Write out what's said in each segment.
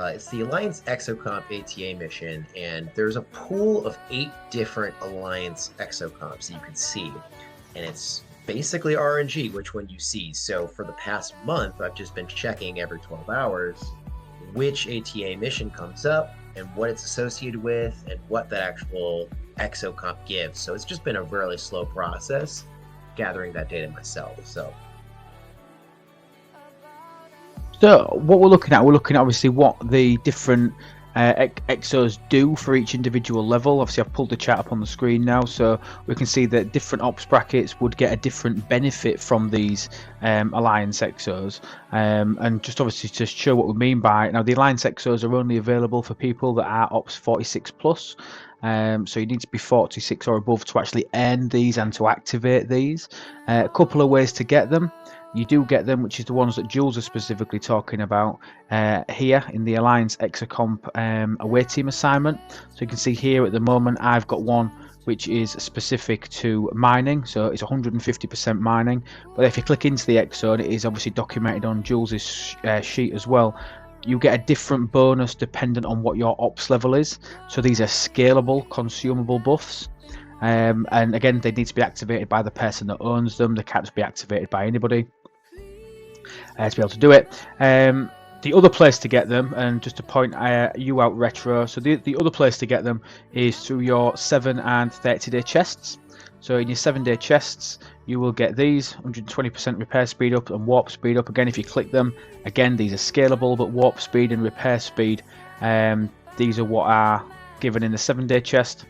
It's the Alliance Exocomp ATA mission, and there's a pool of 8 different Alliance Exocomps that you can see, and it's basically RNG which one you see. So for the past month, I've just been checking every 12 hours which ATA mission comes up and what it's associated with and what that actual Exocomp gives. So it's just been a really slow process gathering that data myself. So what we're looking at obviously what the different exos do for each individual level. Obviously I've pulled the chat up on the screen now, so we can see that different ops brackets would get a different benefit from these Alliance exos, and just obviously to show what we mean by it. Now the Alliance exos are only available for people that are ops 46 plus, so you need to be 46 or above to actually earn these and to activate these. A couple of ways to get them. You do get them, which is the ones that Jules is specifically talking about here in the Alliance Exocomp away team assignment. So you can see here at the moment I've got one which is specific to mining, so it's 150% mining. But if you click into the Exo, and it is obviously documented on Jules's sheet as well, you get a different bonus dependent on what your ops level is. So these are scalable, consumable buffs. And again, they need to be activated by the person that owns them. They can't be activated by anybody to be able to do it. The other place to get them, and just to point you out, Retro, so the other place to get them is through your 7 and 30-day chests. So in your 7-day chests, you will get these 120% repair speed up and warp speed up. Again, if you click them, again, these are scalable, but warp speed and repair speed, these are what are given in the 7-day chest.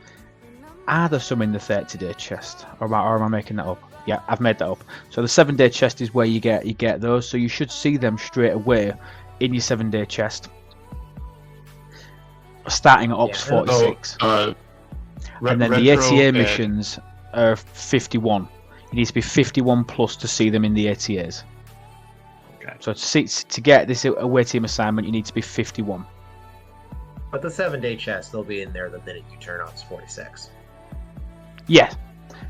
Are there some in the 30-day chest, or am I making that up? Yeah, I've made that up. So the 7-day chest is where you get those. So you should see them straight away in your 7-day chest, starting at ops 46. And then the ATA missions are 51. You need to be 51 plus to see them in the ATAs. Okay. So to get this away team assignment, you need to be 51. But the 7-day chest, they'll be in there the minute you turn ops 46.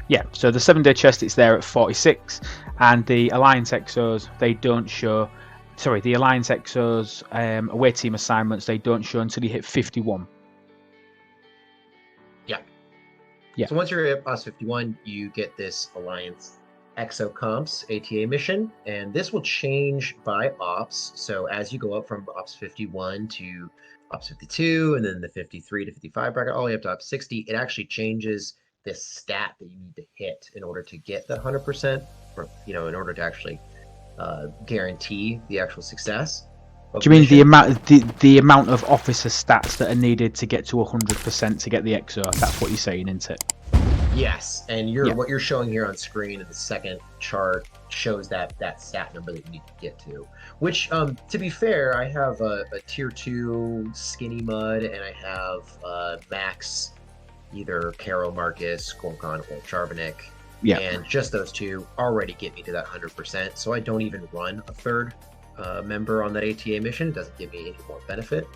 Yeah, so the 7-day chest, it's there at 46, and the Alliance Exos, they don't show, the Alliance Exos away team assignments, they don't show until you hit 51. Yeah. So once you're at ops 51, you get this Alliance Exocomps ATA mission, and this will change by ops. So as you go up from ops 51 to ops 52, and then the 53 to 55 bracket, all the way up to ops 60, it actually changes this stat that you need to hit in order to get the 100%, or in order to actually guarantee the actual success. Do you mean the amount of officer stats that are needed to get to 100% to get the Exo? That's what you're saying, isn't it? Yes, and what you're showing here on screen in the second chart shows that stat number that you need to get to. Which, to be fair, I have a tier 2 Skinny Mud, and I have max either Caro Marcus, Gorkon, or Charbonnick. Yeah. And just those two already get me to that 100%. So I don't even run a third member on that ATA mission. It doesn't give me any more benefit.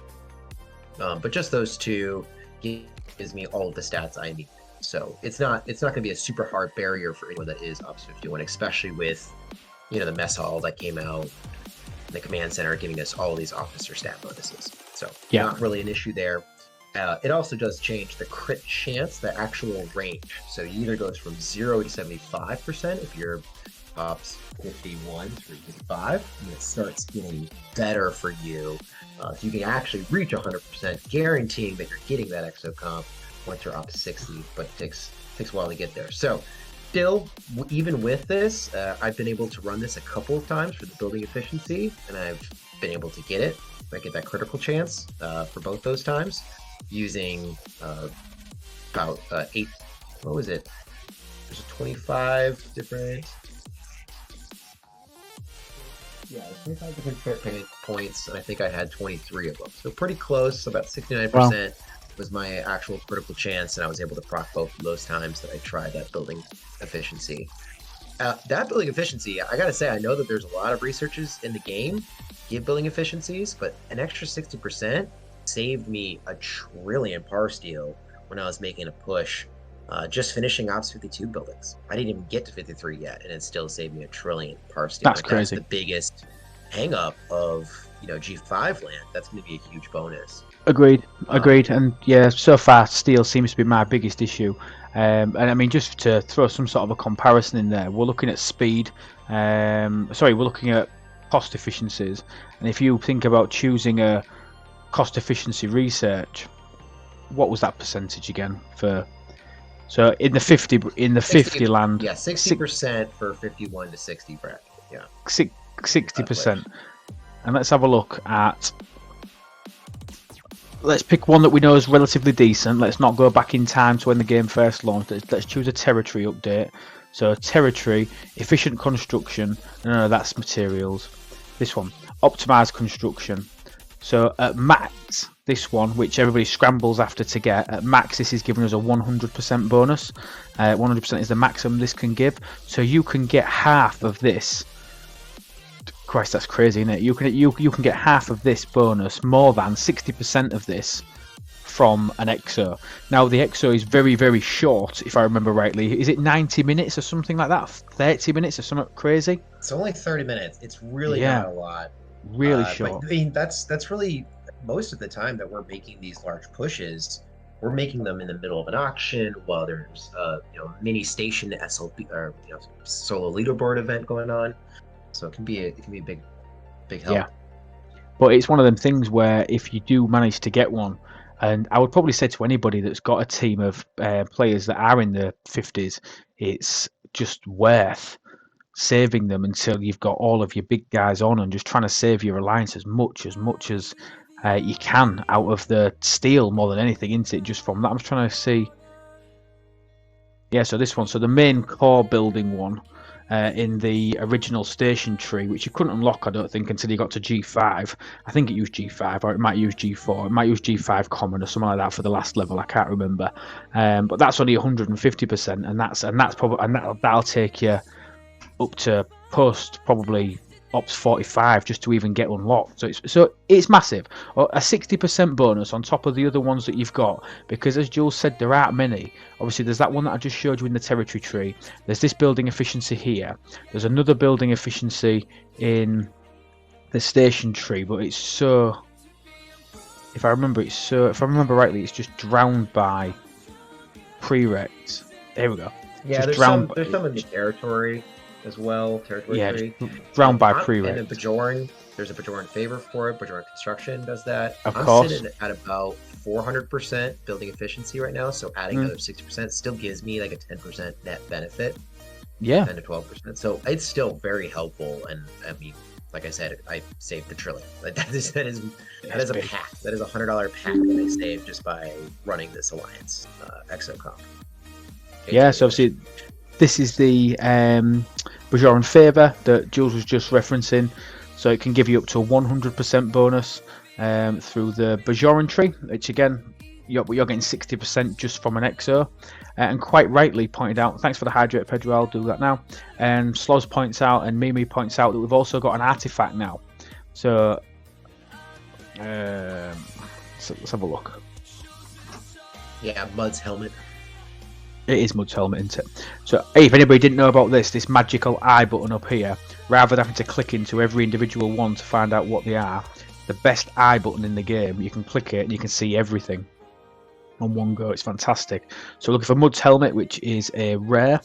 But just those two gives me all of the stats I need. So it's not going to be a super hard barrier for anyone that is Ops 51, especially with the mess hall that came out, the command center giving us all of these officer stat bonuses. So not really an issue there. It also does change the crit chance, the actual range. So it either goes from 0 to 75% if you're ops 51 through 55, and it starts getting better for you. So you can actually reach 100%, guaranteeing that you're getting that Exocomp once you're ops 60, but it takes a while to get there. So still, even with this, I've been able to run this a couple of times for the building efficiency, and I've been able to get it. I get that critical chance for both those times, using about 8, what was it? There's 25 different, 25 different crit points, and I think I had 23 of them. So pretty close, about 69% was my actual critical chance, and I was able to proc both of those times that I tried that building efficiency. That building efficiency, I gotta say, I know that there's a lot of researchers in the game give building efficiencies, but an extra 60% saved me a trillion par steal when I was making a push, just finishing ops 52 buildings. I didn't even get to 53 yet, and it still saved me a trillion par steal. That's crazy. That's the biggest hang up of G5 land, that's going to be a huge bonus. Agreed, Um, agreed, and yeah, so far steel seems to be my biggest issue. And I mean, just to throw some sort of a comparison in there, we're looking at speed. Sorry, we're looking at cost efficiencies, and if you think about choosing a cost efficiency research, what was that percentage again for? So in the 50 land, yeah, 60% for 51 to 60 bracket. Yeah, 60%. And let's have a look at. Let's pick one that we know is relatively decent. Let's not go back in time to when the game first launched. Let's choose a territory update. So territory, efficient construction. No, that's materials. This one, optimized construction. So at max, this one, which everybody scrambles after to get, at max this is giving us a 100% bonus. 100% is the maximum this can give. So you can get half of this. Christ, that's crazy, isn't it? You can get half of this bonus, more than 60% of this, from an Exo. Now the Exo is very, very short, if I remember rightly. Is it 90 minutes or something like that? 30 minutes or something crazy? it's only 30 minutes. It's really not a lot. Really But short. I mean, that's really most of the time that we're making these large pushes. We're making them in the middle of an auction while there's mini station SLP or solo leaderboard event going on. So it can be a big help. Yeah. But it's one of them things where if you do manage to get one, and I would probably say to anybody that's got a team of players that are in the 50s, it's just worth saving them until you've got all of your big guys on and just trying to save your alliance as much as you can out of the steel more than anything, isn't it? Just from that, I'm trying to see. Yeah, so this one, so the main core building one. In the original station tree, which you couldn't unlock, I don't think, until you got to G5. I think it used G5, or it might use G4. It might use G5 common or something like that for the last level. I can't remember. But that's only 150%, and that's probably that'll take you up to post probably ops 45 just to even get unlocked. So it's massive. A 60% bonus on top of the other ones that you've got, because as Jules said, there aren't many. Obviously there's that one that I just showed you in the territory tree. There's this building efficiency here. There's another building efficiency in the station tree, but it's so, if I remember rightly, it's just drowned by prereqs. There we go. Yeah, there's some in the territory as well. Territory 3. Drowned by prereqs. And the Bajoran, there's a Bajoran favor for it. Bajoran construction does that. Of course. I'm sitting at about 400% building efficiency right now, so adding another 60% still gives me like a 10% net benefit. Yeah. 10 to 12%. So it's still very helpful, and I mean, like I said, I saved $1 trillion. Like that is a pack. That is $100 pack that I saved just by running this alliance, Exocomp. Yeah, so obviously this is the Bajoran favor that Jules was just referencing. So it can give you up to a 100% bonus through the Bajoran tree, which again, you're getting 60% just from an Exo. And quite rightly pointed out, thanks for the hydrate, Pedro, I'll do that now. And Sloz points out, and Mimi points out that we've also got an artifact now. So let's have a look. Yeah, Mud's helmet. It is Mud's helmet, isn't it? So hey, if anybody didn't know about this magical eye button up here, rather than having to click into every individual one to find out what they are, the best eye button in the game, you can click it and you can see everything on one go. It's fantastic. So looking for Mud's helmet, which is a rare,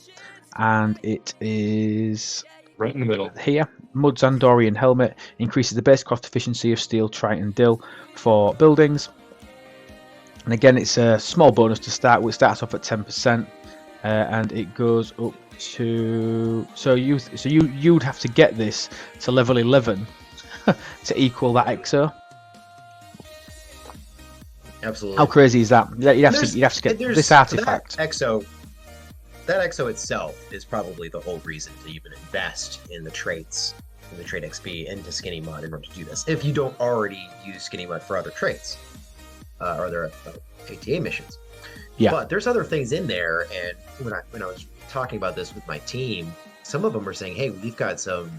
and it is right in the middle here. Mud's Andorian helmet increases the base cost efficiency of steel, triton, dill for buildings. And again, it's a small bonus to start with. It starts off at 10%, and it goes up to. So you'd have to get this to level 11 to equal that Exo. Absolutely. How crazy is that? You'd have to get this artifact. That Exo itself is probably the whole reason to even invest in the traits, in the trait XP, into Skinny Mud in order to do this. If you don't already use Skinny Mud for other traits. Or their ATA missions. Yeah. But there's other things in there, and when I was talking about this with my team, some of them were saying, "Hey, we've got some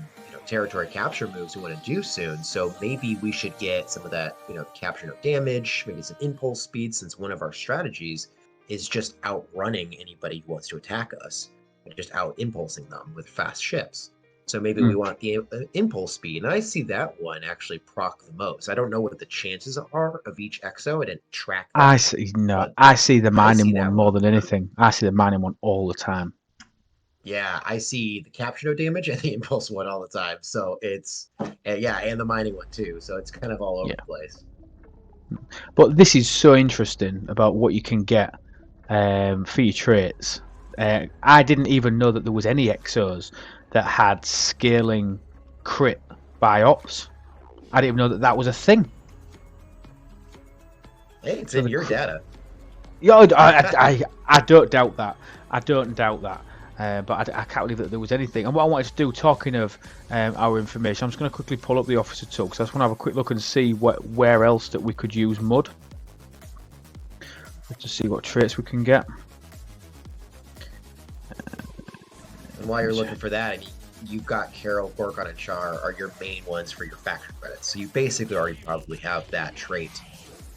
territory capture moves we want to do soon, so maybe we should get some of that capture no damage, maybe some impulse speed, since one of our strategies is just outrunning anybody who wants to attack us, and just out impulsing them with fast ships." So maybe we want the impulse speed. And I see that one actually proc the most. I don't know what the chances are of each exo. I didn't track that. I see, no, But I see the I see mining one that more one. than anything. I see the mining one all the time. Yeah, I see the capture no damage and the impulse one all the time. So it's, yeah, and the mining one too. So it's kind of all over Yeah. the place. But this is so interesting about what you can get for your traits. I didn't even know that there was any exos that had scaling crit by ops. I didn't even know that that was a thing. Hey, it's So in your data. Yeah, I don't doubt that. I don't doubt that. But I can't believe that there was anything. And what I wanted to do, talking of our information, I'm just going to quickly pull up the officer tool because I just want to have a quick look and see where else that we could use mud. To see what traits we can get. And while you're looking for that, I mean, you've got Carol, Gorgon, and Char are your main ones for your faction credits. So you basically already probably have that trait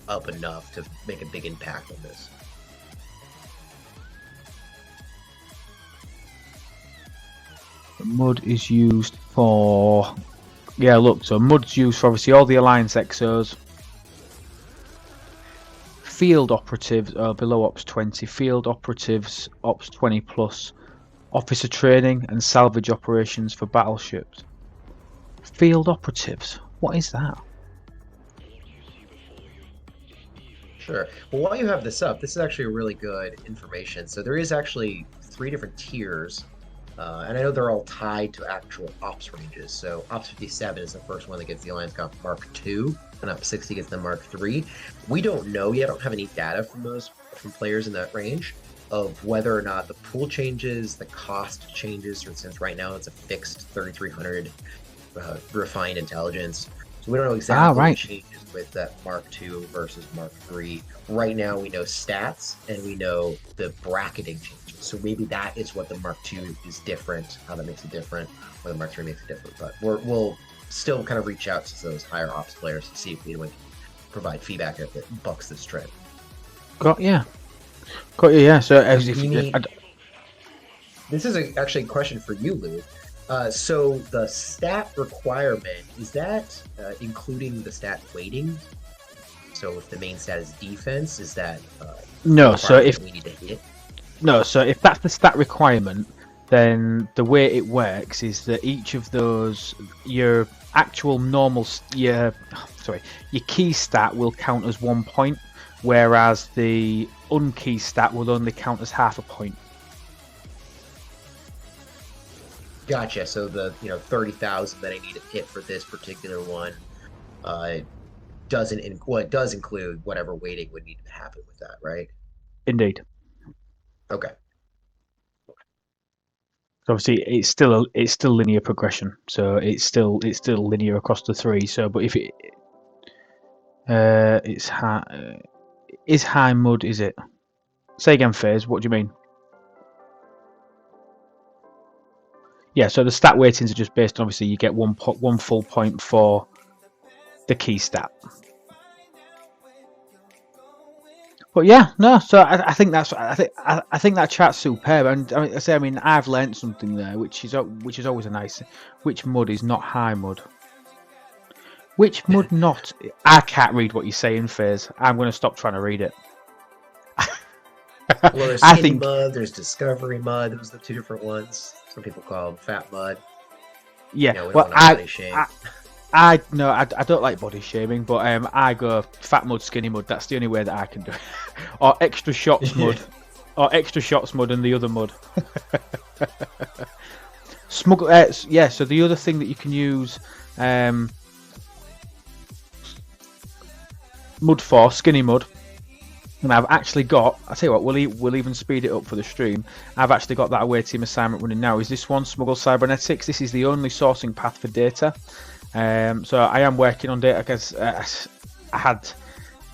up enough to make a big impact on this. Mud is used for... Yeah, look, so mud's used for obviously all the Alliance exos. Field operatives are below Ops 20, field operatives Ops 20 plus, officer training and salvage operations for battleships. Field operatives, what is that? Sure. Well, while you have this up, this is actually really good information. So there is actually 3 different tiers, and I know they're all tied to actual ops ranges. So Ops 57 is the first one that gets the Alliance Comp Mark II, and Ops 60 gets the Mark III. We don't know yet. I don't have any data from players in that range of whether or not the pool changes, the cost changes. For instance, right now it's a fixed 3,300 refined intelligence. So we don't know exactly what changes with that Mark II versus Mark III. Right now we know stats and we know the bracketing changes. So maybe that is what the Mark II is different, how that makes it different, or the Mark III makes it different. But we'll still kind of reach out to those higher ops players to see if anyone can provide feedback that bucks this trend. Got you, yeah. So as if this is actually a question for you, Lou. So the stat requirement, is that including the stat weighting? So if the main stat is defense, is that no? So if we need to hit? No, so if that's the stat requirement, then the way it works is that each of those, your actual normal, your key stat will count as 1 point, whereas the unkey stat will only count as half a point. Gotcha. So the 30,000 that I need to hit for this particular one it does include whatever weighting would need to happen with that, right? Indeed. Okay. So obviously, it's still linear progression. So it's still linear across the 3. So, but if it's high, is high mud? Is it? Say again, Faze. What do you mean? Yeah. So the stat weightings are just based on, obviously you get one full point for the key stat. But yeah, no. So I think that chart's superb, and I mean I've learnt something there, which is always a nice. Which mud is not high mud? Which mud not? I can't read what you're saying, Faze. I'm going to stop trying to read it. Well, there's skinny mud, there's discovery mud. Those are the 2 different ones. Some people call them fat mud. Yeah, well, I don't like body shaming, but I go fat mud, skinny mud. That's the only way that I can do it. Or extra shots mud, and the other mud. Smuggle. Yeah. So the other thing that you can use mud for, skinny mud. And I've actually got, I tell you what, we'll even speed it up for the stream. I've actually got that away team assignment running now. Is this one, Smuggle Cybernetics? This is the only sourcing path for data. So I am working on data because I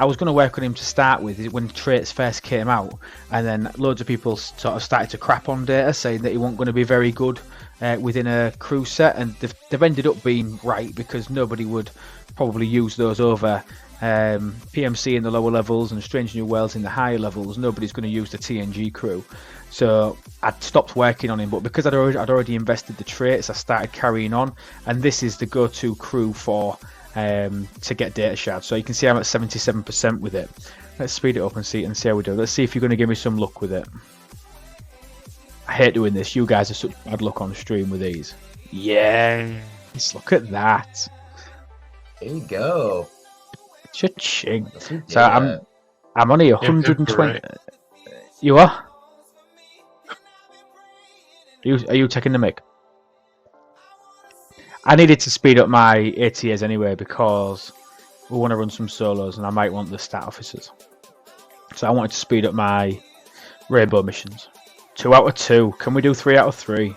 was going to work on him to start with when traits first came out, and then loads of people sort of started to crap on data, saying that he wasn't going to be very good within a crew set, and they've ended up being right because nobody would probably use those over PMC in the lower levels and Strange New Worlds in the higher levels. Nobody's going to use the TNG crew. So I'd stopped working on him, but because I'd already invested the traits, I started carrying on, and this is the go-to crew for to get data shards. So you can see I'm at 77% with it. Let's speed it up and see how we do. Let's see if you're going to give me some luck with it. I hate doing this. You guys are such bad luck on stream with these. Yes, look at that. There you go. Cha-ching. So I'm only 120. You are? Are you taking the mic? I needed to speed up my ATAs anyway because we want to run some solos and I might want the stat officers. So I wanted to speed up my rainbow missions. 2 out of 2. Can we do 3 out of 3?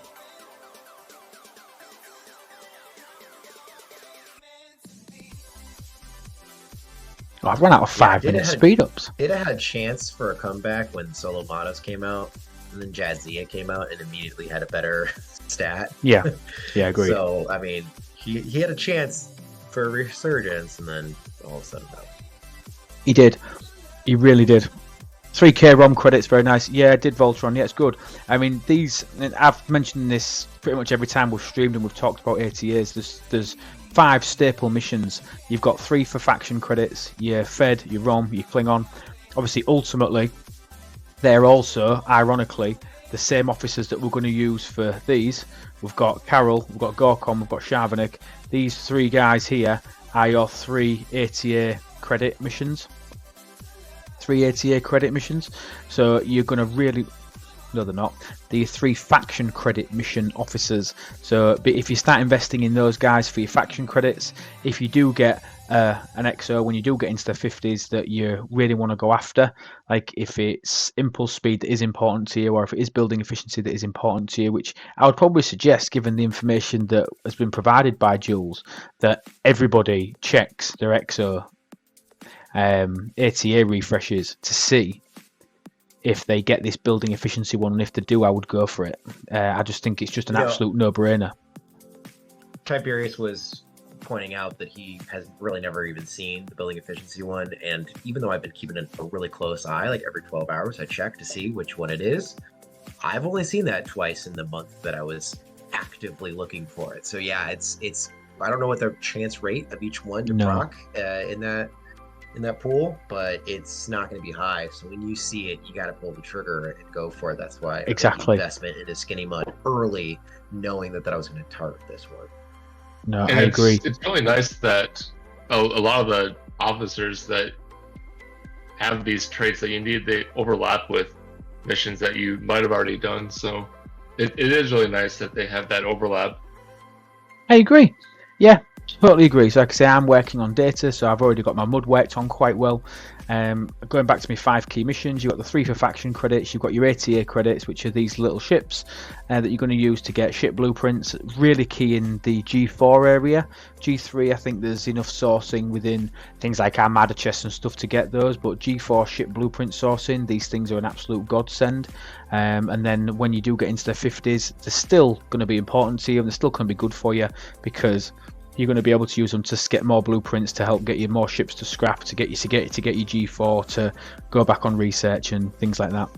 Oh, I've run out of 5-minute speed ups. It had a chance for a comeback when Solo Matos came out, and then Jadzia came out and immediately had a better stat. Yeah, agreed. So I mean, he had a chance for a resurgence, and then all of a sudden, no. He did. He really did. 3k ROM credits, very nice. Yeah, did Voltron. Yeah, it's good. I mean, these. I've mentioned this pretty much every time we've streamed and we've talked about ATAs. There's 5 staple missions. You've got 3 for faction credits. Your Fed, your ROM, your Klingon. Obviously, ultimately, they're also, ironically, the same officers that we're going to use for these. We've got Carol, we've got Gorkon, we've got Sharvanik. These 3 guys here are your 3 ATA credit missions. 3 ATA credit missions. So you're going to really... No, they're not. The 3 faction credit mission officers. So if you start investing in those guys for your faction credits, if you do get an EXO, when you do get into the 50s that you really want to go after, like if it's impulse speed that is important to you, or if it is building efficiency that is important to you, which I would probably suggest, given the information that has been provided by Jules, that everybody checks their EXO ATA refreshes to see if they get this building efficiency one, and if they do, I would go for it. I just think it's just an absolute no-brainer. Tiberius was pointing out that he has really never even seen the building efficiency one, and even though I've been keeping a really close eye, like every 12 hours I check to see which one it is, I've only seen that twice in the month that I was actively looking for it. So yeah, it's I don't know what the chance rate of each one to proc in that pool, but it's not going to be high. So when you see it, you got to pull the trigger and go for it. That's why exactly investment into Skinny Mud early, knowing that I was going to target this one. No, and I agree. It's really nice that a lot of the officers that have these traits that you need, they overlap with missions that you might have already done. So it is really nice that they have that overlap. I agree. Yeah, totally agree. So like I say, I'm working on data, so I've already got my mud worked on quite well. Going back to my 5 key missions, you've got the 3 for faction credits, you've got your ATA credits, which are these little ships that you're going to use to get ship blueprints. Really key in the G4 area. G3, I think there's enough sourcing within things like Armada chests and stuff to get those, but G4 ship blueprint sourcing, these things are an absolute godsend. And then when you do get into the 50s, they're still going to be important to you, and they're still going to be good for you, because you're going to be able to use them to get more blueprints, to help get you more ships to scrap, to get your G4 to go back on research and things like that.